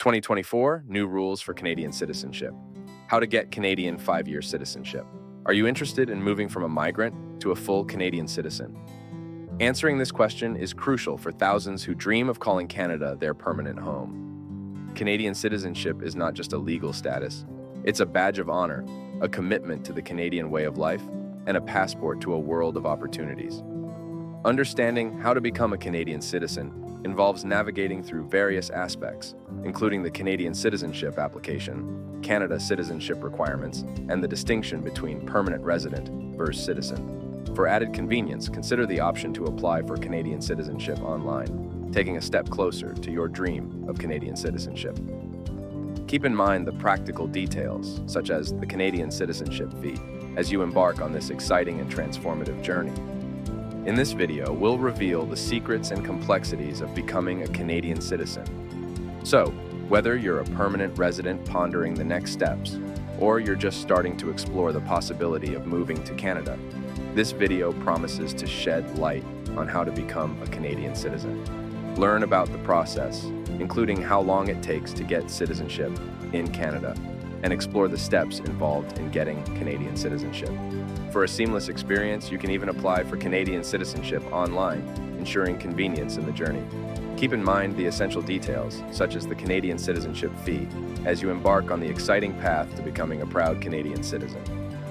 2024 New Rules for Canadian Citizenship. How to get Canadian 5-year citizenship. Are you interested in moving from a migrant to a full Canadian citizen? Answering this question is crucial for thousands who dream of calling Canada their permanent home. Canadian citizenship is not just a legal status, it's a badge of honor, a commitment to the Canadian way of life, and a passport to a world of opportunities. Understanding how to become a Canadian citizen involves navigating through various aspects, including the Canadian Citizenship application, Canada citizenship requirements, and the distinction between permanent resident versus citizen. For added convenience, consider the option to apply for Canadian citizenship online, taking a step closer to your dream of Canadian citizenship. Keep in mind the practical details, such as the Canadian citizenship fee, as you embark on this exciting and transformative journey. In this video, we'll reveal the secrets and complexities of becoming a Canadian citizen. So, whether you're a permanent resident pondering the next steps, or you're just starting to explore the possibility of moving to Canada, this video promises to shed light on how to become a Canadian citizen. Learn about the process, including how long it takes to get citizenship in Canada, and explore the steps involved in getting Canadian citizenship. For a seamless experience, you can even apply for Canadian citizenship online, ensuring convenience in the journey. Keep in mind the essential details, such as the Canadian citizenship fee, as you embark on the exciting path to becoming a proud Canadian citizen.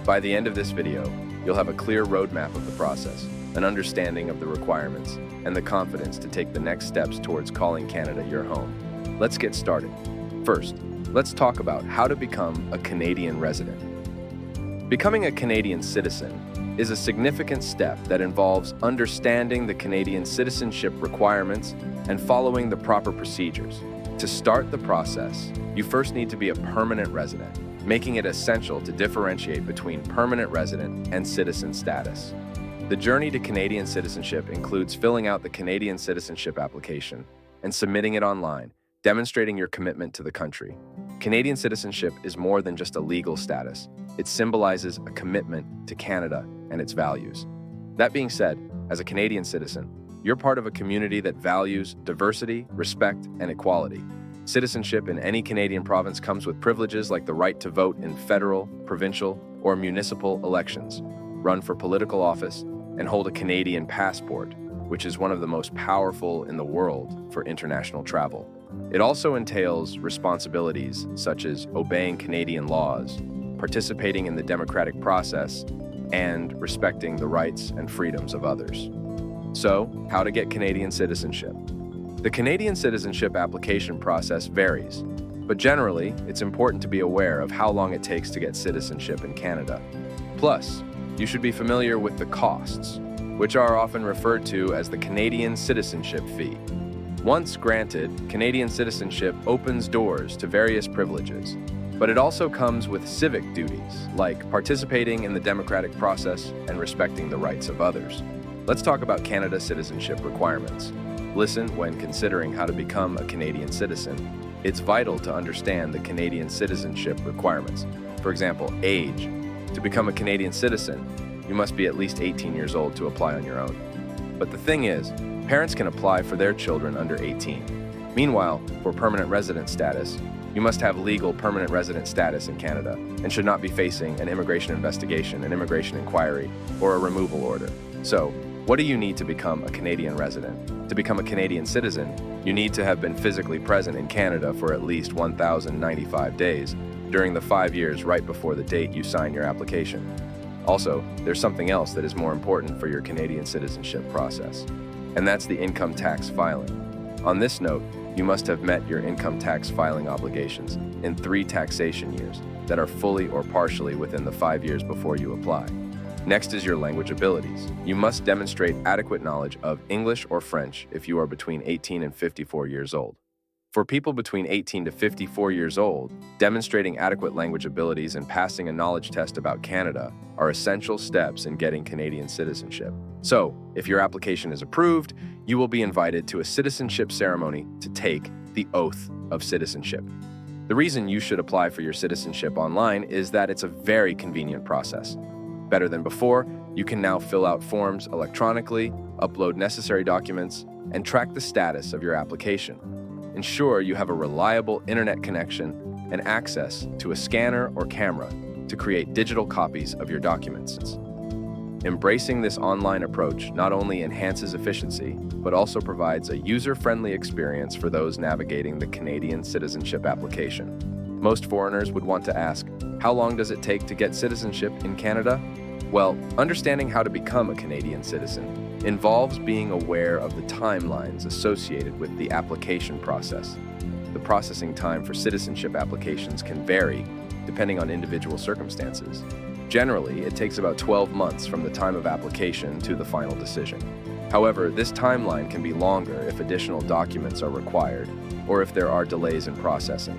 By the end of this video, you'll have a clear roadmap of the process, an understanding of the requirements, and the confidence to take the next steps towards calling Canada your home. Let's get started. First, let's talk about how to become a Canadian resident. Becoming a Canadian citizen is a significant step that involves understanding the Canadian citizenship requirements and following the proper procedures. To start the process, you first need to be a permanent resident, making it essential to differentiate between permanent resident and citizen status. The journey to Canadian citizenship includes filling out the Canadian citizenship application and submitting it online, demonstrating your commitment to the country. Canadian citizenship is more than just a legal status. It symbolizes a commitment to Canada and its values. That being said, as a Canadian citizen, you're part of a community that values diversity, respect, and equality. Citizenship in any Canadian province comes with privileges like the right to vote in federal, provincial, or municipal elections, run for political office, and hold a Canadian passport, which is one of the most powerful in the world for international travel. It also entails responsibilities such as obeying Canadian laws, participating in the democratic process, and respecting the rights and freedoms of others. So, how to get Canadian citizenship? The Canadian citizenship application process varies, but generally, it's important to be aware of how long it takes to get citizenship in Canada. Plus, you should be familiar with the costs, which are often referred to as the Canadian citizenship fee. Once granted, Canadian citizenship opens doors to various privileges, but it also comes with civic duties, like participating in the democratic process and respecting the rights of others. Let's talk about Canada citizenship requirements. Listen when considering how to become a Canadian citizen. It's vital to understand the Canadian citizenship requirements. For example, age. To become a Canadian citizen, you must be at least 18 years old to apply on your own. But the thing is, parents can apply for their children under 18. Meanwhile, for permanent resident status, you must have legal permanent resident status in Canada and should not be facing an immigration investigation, an immigration inquiry, or a removal order. So, what do you need to become a Canadian resident? To become a Canadian citizen, you need to have been physically present in Canada for at least 1,095 days during the 5 years right before the date you sign your application. Also, there's something else that is more important for your Canadian citizenship process, and that's the income tax filing. On this note, you must have met your income tax filing obligations in 3 taxation years that are fully or partially within the 5 years before you apply. Next is your language abilities. You must demonstrate adequate knowledge of English or French if you are between 18 and 54 years old. For people between 18 to 54 years old, demonstrating adequate language abilities and passing a knowledge test about Canada are essential steps in getting Canadian citizenship. So, if your application is approved, you will be invited to a citizenship ceremony to take the oath of citizenship. The reason you should apply for your citizenship online is that it's a very convenient process. Better than before, you can now fill out forms electronically, upload necessary documents, and track the status of your application. Ensure you have a reliable internet connection and access to a scanner or camera to create digital copies of your documents. Embracing this online approach not only enhances efficiency, but also provides a user-friendly experience for those navigating the Canadian citizenship application. Most foreigners would want to ask, how long does it take to get citizenship in Canada? Well, understanding how to become a Canadian citizen involves being aware of the timelines associated with the application process. The processing time for citizenship applications can vary depending on individual circumstances. Generally, it takes about 12 months from the time of application to the final decision. However, this timeline can be longer if additional documents are required or if there are delays in processing.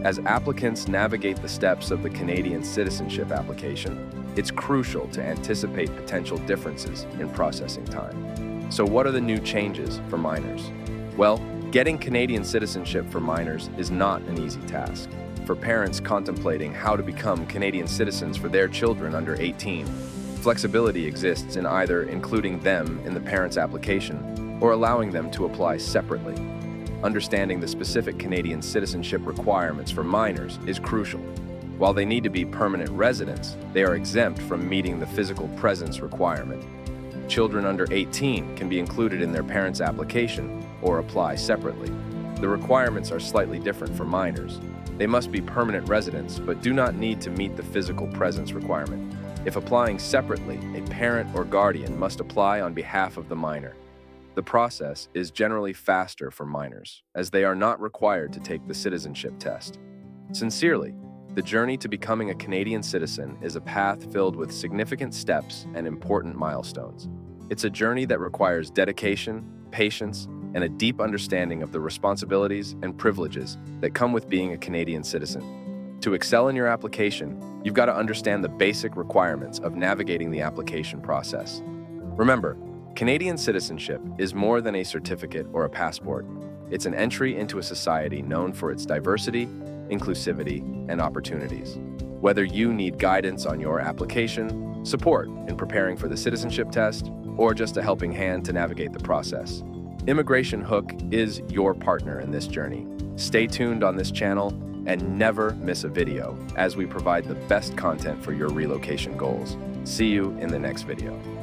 As applicants navigate the steps of the Canadian citizenship application, it's crucial to anticipate potential differences in processing time. So what are the new changes for minors? Well, getting Canadian citizenship for minors is not an easy task. For parents contemplating how to become Canadian citizens for their children under 18, flexibility exists in either including them in the parent's application or allowing them to apply separately. Understanding the specific Canadian citizenship requirements for minors is crucial. While they need to be permanent residents, they are exempt from meeting the physical presence requirement. Children under 18 can be included in their parent's application or apply separately. The requirements are slightly different for minors. They must be permanent residents, but do not need to meet the physical presence requirement. If applying separately, a parent or guardian must apply on behalf of the minor. The process is generally faster for minors, as they are not required to take the citizenship test. Sincerely, the journey to becoming a Canadian citizen is a path filled with significant steps and important milestones. It's a journey that requires dedication, patience, and a deep understanding of the responsibilities and privileges that come with being a Canadian citizen. To excel in your application, you've got to understand the basic requirements of navigating the application process. Remember, Canadian citizenship is more than a certificate or a passport. It's an entry into a society known for its diversity, inclusivity, and opportunities. Whether you need guidance on your application, support in preparing for the citizenship test, or just a helping hand to navigate the process, Immigration Hook is your partner in this journey. Stay tuned on this channel and never miss a video as we provide the best content for your relocation goals. See you in the next video.